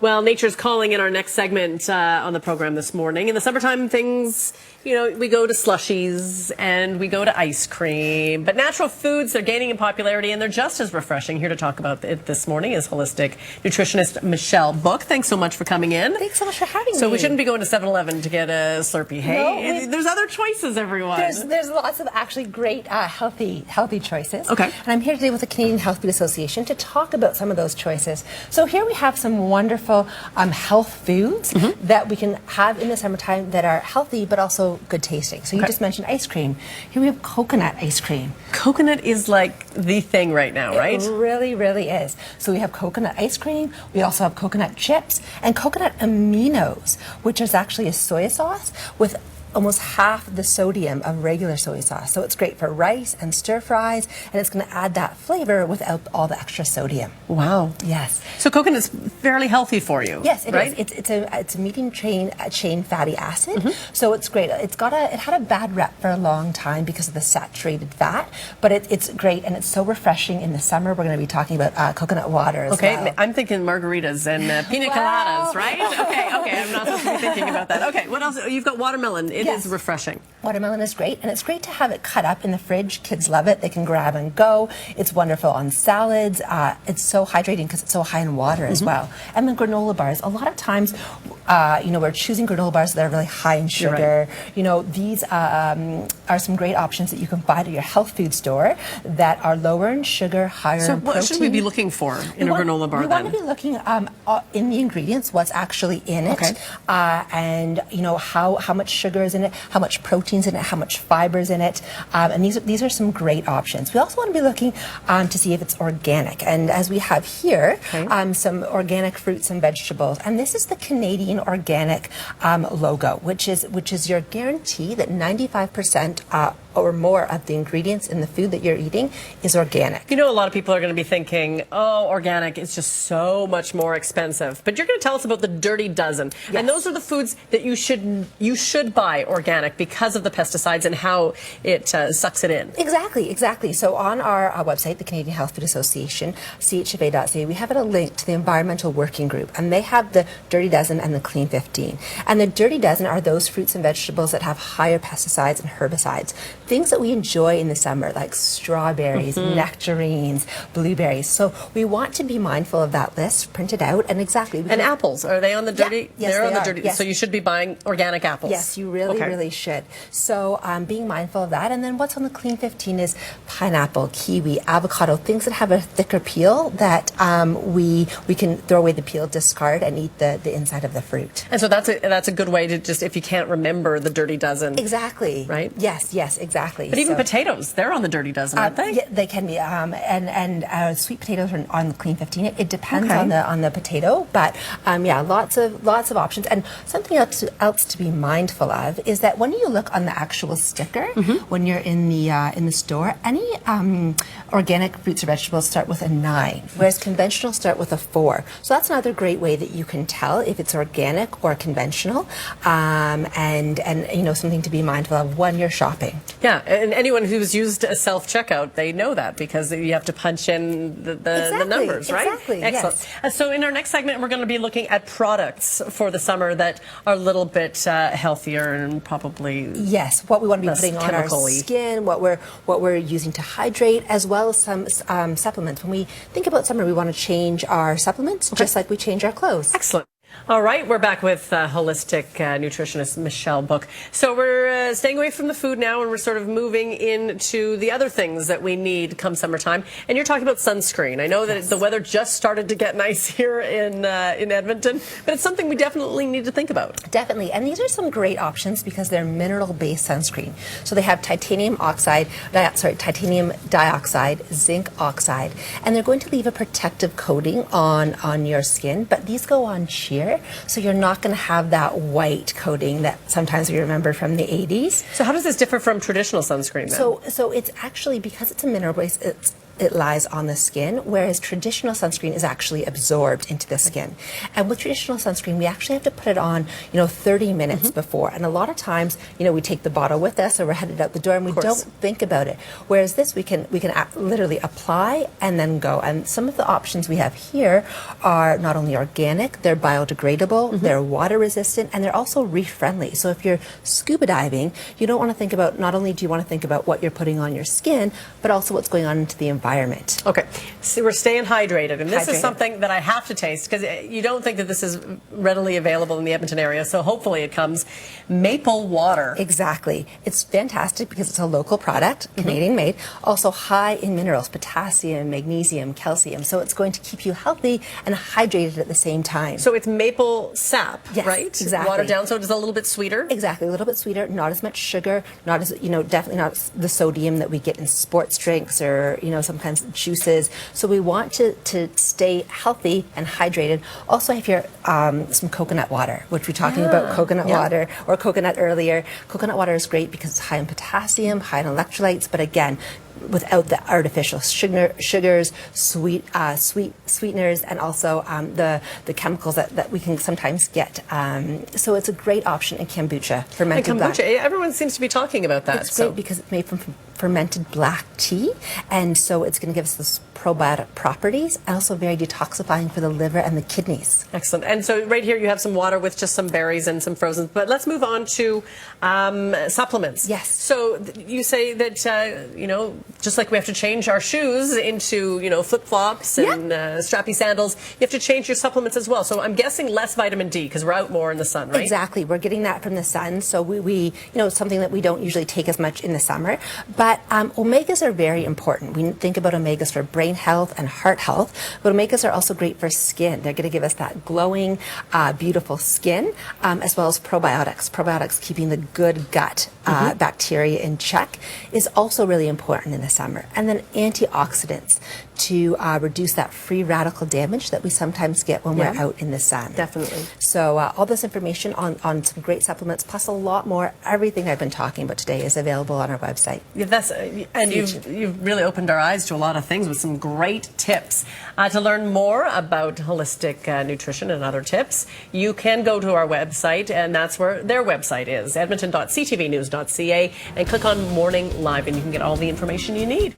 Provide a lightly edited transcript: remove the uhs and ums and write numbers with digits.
Well, nature's calling in our next segment on the program this morning. In the summertime, things, we go to slushies and we go to ice cream. But natural foods, they're gaining in popularity and they're just as refreshing. Here to talk about it this morning is holistic nutritionist Michelle Book. Thanks so much for coming in. Thanks so much for having me. So we shouldn't be going to 7-Eleven to get a Slurpee. Hey, No, there's other choices, everyone. There's lots of actually great healthy choices. Okay. And I'm here today with the Canadian Health Food Association to talk about some of those choices. So here we have some wonderful health foods that we can have in the summertime that are healthy but also good tasting. So you just mentioned ice cream. Here we have coconut ice cream. Coconut is like the thing right now, right? It really, really is. So we have coconut ice cream. We also have coconut chips and coconut aminos, which is actually a soy sauce with almost half the sodium of regular soy sauce. So it's great for rice and stir fries, and it's going to add that flavor without all the extra sodium. Wow. Yes. So coconut's fairly healthy for you. Yes, it right? is. It's a medium chain fatty acid. So it's great. It had a bad rep for a long time because of the saturated fat, but it's great and it's so refreshing in the summer. We're going to be talking about coconut water as well. Okay, I'm thinking margaritas and pina coladas, right? Okay, I'm not supposed to be thinking about that. Okay, what else? You've got watermelon. It is refreshing. Watermelon is great, and it's great to have it cut up in the fridge. Kids love it. They can grab and go. It's wonderful on salads. It's so hydrating because it's so high in water as well. And then granola bars. A lot of times, we're choosing granola bars that are really high in sugar. Right. These are some great options that you can find at your health food store that are lower in sugar, higher in protein. So what should we be looking for in a granola bar then? We want to be looking in the ingredients, what's actually in it, and how much sugar is in it, how much protein's in it, how much fiber's in it, and these are some great options. We also want to be looking to see if it's organic, and as we have here, some organic fruits and vegetables, and this is the Canadian Organic logo, which is your guarantee that 95% or more of the ingredients in the food that you're eating is organic. A lot of people are going to be thinking, oh, organic is just so much more expensive. But you're going to tell us about the Dirty Dozen. Yes. And those are the foods that you should buy organic because of the pesticides and how it sucks it in. Exactly. So on our website, the Canadian Health Food Association, CHFA.ca, we have a link to the Environmental Working Group, and they have the Dirty Dozen and the Clean 15. And the Dirty Dozen are those fruits and vegetables that have higher pesticides and herbicides. Things that we enjoy in the summer, like strawberries, nectarines, blueberries. So we want to be mindful of that list, print it out, and And apples, are they on the dirty? Yes, they're on the are. dirty. Yes. So you should be buying organic apples. Yes, you really should. So being mindful of that. And then what's on the Clean 15 is pineapple, kiwi, avocado, things that have a thicker peel that we can throw away the peel, discard, and eat the inside of the fruit. And so that's a good way to just, if you can't remember the Dirty Dozen. Exactly. Right? Yes, exactly. But even potatoes, they're on the Dirty Dozen, aren't they? Yeah, they can be. And sweet potatoes are on the Clean 15. It depends on the potato, but lots of options. And something else to be mindful of is that when you look on the actual sticker, when you're in the store, any organic fruits or vegetables start with a 9, whereas conventional start with a 4. So that's another great way that you can tell if it's organic or conventional, and something to be mindful of when you're shopping. Yeah, and anyone who's used a self-checkout, they know that because you have to punch in the numbers, right? Exactly, Excellent. yes. So in our next segment, we're going to be looking at products for the summer that are a little bit healthier and probably what we want to be putting on our chemical-y. skin, what we're using to hydrate, as well as some supplements. When we think about summer, we want to change our supplements just like we change our clothes. Excellent. All right, we're back with holistic nutritionist Michelle Book. So we're staying away from the food now, and we're sort of moving into the other things that we need come summertime. And you're talking about sunscreen. I know that the weather just started to get nice here in Edmonton, but it's something we definitely need to think about. Definitely, and these are some great options because they're mineral-based sunscreen. So they have titanium dioxide, zinc oxide, and they're going to leave a protective coating on your skin. But these go on sheer. So you're not going to have that white coating that sometimes we remember from the 80s. So how does this differ from traditional sunscreen then? So it's actually, because it's a mineral base, it lies on the skin, whereas traditional sunscreen is actually absorbed into the skin. And with traditional sunscreen, we actually have to put it on, 30 minutes before. And a lot of times, we take the bottle with us or we're headed out the door and we don't think about it. Whereas this, we can literally apply and then go. And some of the options we have here are not only organic, they're biodegradable, they're water resistant, and they're also reef friendly. So if you're scuba diving, you don't want to think about, not only do you want to think about what you're putting on your skin, but also what's going on into the environment. Okay, so we're staying hydrated, and this is something that I have to taste because you don't think that this is readily available in the Edmonton area, so hopefully it comes. Maple water. Exactly. It's fantastic because it's a local product, Canadian made, also high in minerals, potassium, magnesium, calcium, so it's going to keep you healthy and hydrated at the same time. So it's maple sap, yes, right? Exactly. Watered down, so it's a little bit sweeter? Exactly, a little bit sweeter, not as much sugar, not as, definitely not the sodium that we get in sports drinks or, sometimes juices. So we want to stay healthy and hydrated. Also, if you're some coconut water, which we're talking about coconut water or coconut earlier. Coconut water is great because it's high in potassium, high in electrolytes, but again, without the artificial sugars, sweeteners, and also the chemicals that we can sometimes get. So it's a great option in kombucha, fermented kombucha, everyone seems to be talking about that. It's great because it's made from fermented black tea, and so it's going to give us those probiotic properties, and also very detoxifying for the liver and the kidneys. Excellent. And so right here you have some water with just some berries and some frozen. But let's move on to supplements. Yes. So you say that, just like we have to change our shoes into, flip-flops and strappy sandals, you have to change your supplements as well. So I'm guessing less vitamin D because we're out more in the sun, right? Exactly. We're getting that from the sun. So we something that we don't usually take as much in the summer. But omegas are very important. We think about omegas for brain health and heart health, but omegas are also great for skin. They're going to give us that glowing, beautiful skin, as well as probiotics. Probiotics keeping the good gut bacteria in check is also really important in the summer. And then antioxidants to reduce that free radical damage that we sometimes get when we're out in the sun. Definitely. So all this information on some great supplements, plus a lot more, everything I've been talking about today is available on our website. Yeah, and you've really opened our eyes to a lot of things with some great tips. To learn more about holistic nutrition and other tips, you can go to our website, and that's where their website is, edmonton.ctvnews.ca, and click on Morning Live, and you can get all the information you need.